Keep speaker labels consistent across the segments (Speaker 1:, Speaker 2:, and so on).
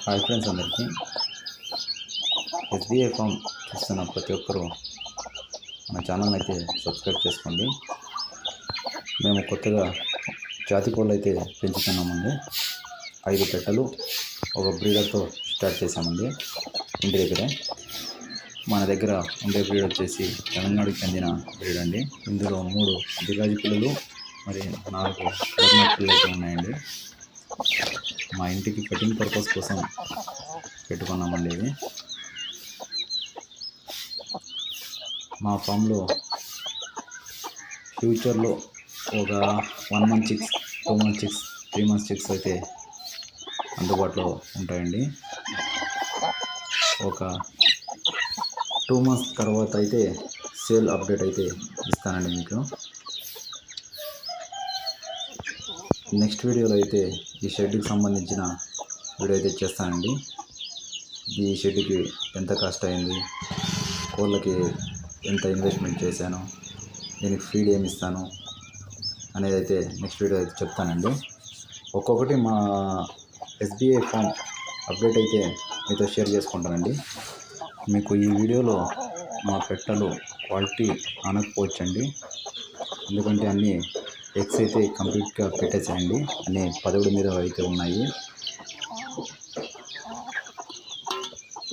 Speaker 1: Hi friends, అందరికీ SBI form చూస్తున్న ప్రతి ఒక్కరూ మన ఛానల్ అయితే సబ్స్క్రైబ్ చేసుకోండి. మేము కొత్తగా జాతి కోళ్ళు అయితే పెంచుతున్నామండి. 5 పెట్టలు ఒక బ్రీడర్తో స్టార్ట్ చేశామండి. ఇంటి దగ్గరే మన దగ్గర ఉండే బ్రీడ్ వచ్చేసి తమిళనాడుకి చెందిన బ్రీడ్ అండి. ఇందులో 3 దిగాజి పిల్లలు మరి 4 కడర్నట్ పిల్లలు అయితే ఉన్నాయండి. మా ఇంటికి కటింగ్ పర్పస్ కోసం పెట్టుకున్నామండి. ఇది మా ఫామ్లో ఫ్యూచర్లో ఒక 1 month chicks, 2 month chicks, 3 months chicks అయితే అందుబాటులో ఉంటాయండి. ఒక 2 months తర్వాత అయితే సేల్ అప్డేట్ అయితే ఇస్తానండి మీకు. నెక్స్ట్ వీడియోలో అయితే ఈ షెడ్కి సంబంధించిన వీడియో అయితే చేస్తానండి. ఈ షెడ్కి ఎంత కాస్ట్ అయింది, కోళ్ళకి ఎంత ఇన్వెస్ట్మెంట్ చేశాను, దీనికి ఫీడ్ ఏమి ఇస్తాను అనేది అయితే నెక్స్ట్ వీడియో అయితే చెప్తానండి. ఒక్కొక్కటి మా ఎస్బీఐ ఫామ్ అప్డేట్ అయితే మీతో షేర్ చేసుకుంటానండి. మీకు ఈ వీడియోలో మా పెట్టలు క్వాలిటీ అనకపోవచ్చండి, ఎందుకంటే అన్నీ ఎగ్స్ అయితే కంప్లీట్గా పెట్టేసాయండి. అన్నీ 11 మీద అయితే ఉన్నాయి.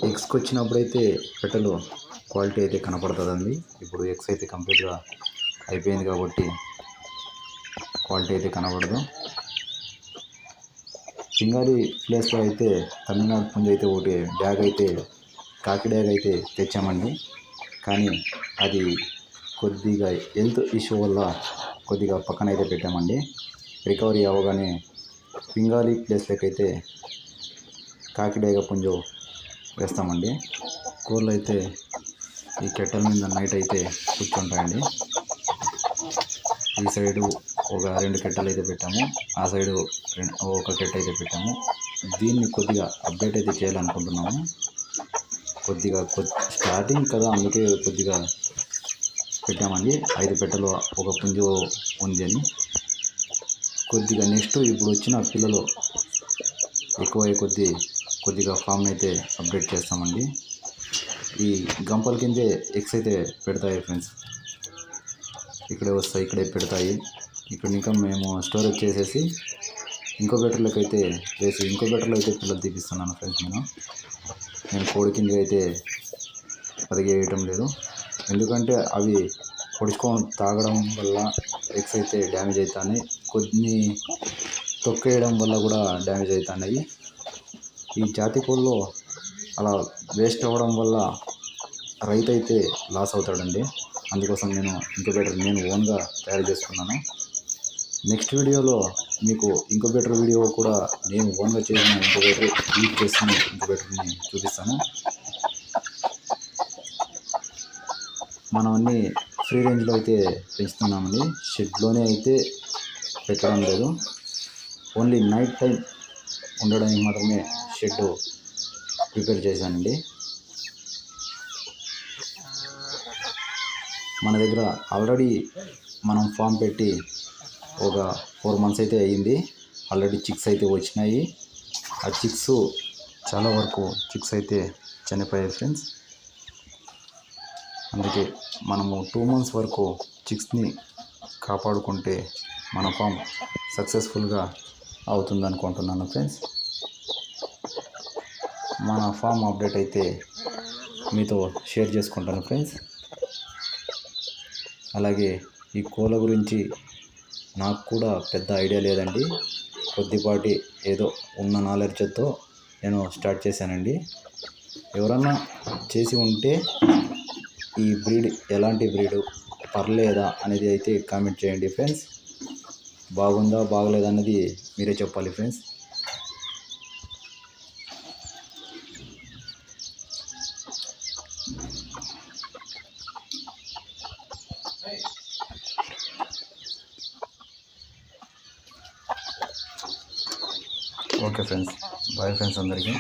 Speaker 1: ఎగ్స్కి వచ్చినప్పుడైతే పెట్టలు క్వాలిటీ అయితే కనపడుతుందండి. ఇప్పుడు ఎగ్స్ అయితే కంప్లీట్గా అయిపోయింది కాబట్టి క్వాలిటీ అయితే కనపడదు. సింగాలి ప్లేస్లో అయితే తమిళనాడు పుంజ అయితే ఒకటి డ్యాగ్ అయితే కాకి డ్యాగ్ అయితే తెచ్చామండి. కానీ అది కొద్దిగా హెల్త్ ఇష్యూ వల్ల కొద్దిగా పక్కన అయితే పెట్టామండి. రికవరీ అవ్వగానే పింగాలి ప్లేస్లోకి అయితే కాకిడేగ పుంజు వేస్తామండి. కోళ్ళు అయితే ఈ కెట్టల మీద నైట్ అయితే కూర్చుంటాయండి. ఈ సైడు ఒక 2 కెట్టలు అయితే పెట్టాము, ఆ సైడు ఒక కెట్ట అయితే పెట్టాము. దీన్ని కొద్దిగా అప్డేట్ అయితే చేయాలనుకుంటున్నాము. కొద్దిగా స్టార్టింగ్ కదా, అందుకే కొద్దిగా పెట్టామండి. 5 పెట్టలు ఒక పుంజు ఉంది అని. కొద్దిగా నెక్స్ట్ ఇప్పుడు వచ్చిన పిల్లలు ఎక్కువ కొద్దిగా ఫామ్ని అయితే అప్డేట్ చేస్తామండి. ఈ గంపల కిందే ఎగ్స్ అయితే పెడతాయి ఫ్రెండ్స్. ఇక్కడే వస్తాయి, ఇక్కడే పెడతాయి. ఇక్కడ ఇంకా మేము స్టోరేజ్ చేసేసి ఇంక్యుబేటర్లకు అయితే వేసి ఇంక్యుబేటర్లో అయితే పిల్లలు తీపిస్తున్నాను ఫ్రెండ్స్. నేను కోడి కింద అయితే పదిగేయటం లేదు, ఎందుకంటే అవి పొడుచుకొని తాగడం వల్ల ఎగ్స్ అయితే డ్యామేజ్ అవుతున్నాయి. కొన్ని తొక్కేయడం వల్ల కూడా డ్యామేజ్ అవుతున్నాయి. ఈ జాతి కోళ్ళు అలా వేస్ట్ అవ్వడం వల్ల రైతు అయితే లాస్ అవుతాడండి. అందుకోసం నేను ఇంక్యుబేటర్ ఓన్గా తయారు చేసుకున్నాను. నెక్స్ట్ వీడియోలో మీకు ఇంక్యుబేటర్ వీడియో కూడా నేను ఓన్గా చేసిన ఇంక్యుబేటర్ యూజ్ చేసిన ఇంక్యుబేటర్ని చూపిస్తాను. మనం అన్నీ ఫ్రీ రేంజ్లో అయితే పెంచుతున్నామండి. షెడ్లోనే అయితే పెట్టడం లేదు. ఓన్లీ నైట్ టైం ఉండడానికి మాత్రమే షెడ్ ప్రిపేర్ చేశానండి. మన దగ్గర ఆల్రెడీ మనం ఫామ్ పెట్టి ఒక 4 months అయితే అయ్యింది. ఆల్రెడీ చిక్స్ అయితే వచ్చినాయి. ఆ చిక్స్ చాలా వరకు చిక్స్ అయితే చనిపోయాయి ఫ్రెండ్స్. అందుకే మనము 2 months వరకు చిక్స్ని కాపాడుకుంటే మన ఫామ్ సక్సెస్ఫుల్గా అవుతుంది అనుకుంటున్నాను ఫ్రెండ్స్. మన ఫామ్ అప్డేట్ అయితే మీతో షేర్ చేసుకుంటాను ఫ్రెండ్స్. అలాగే ఈ కోళ్ళ గురించి నాకు కూడా పెద్ద ఐడియా లేదండి. కొద్దిపాటి ఏదో ఉన్న నాలెడ్జ్తో నేను స్టార్ట్ చేశానండి. ఎవరన్నా చేసి ఉంటే ఈ బ్రీడ్ ఎలాంటి బ్రీడు, పర్లేదా అనేది అయితే కామెంట్ చేయండి ఫ్రెండ్స్. బాగుందా బాగలేదా అన్నది మీరే చెప్పాలి friends. Okay friends, bye friends అందరికీ.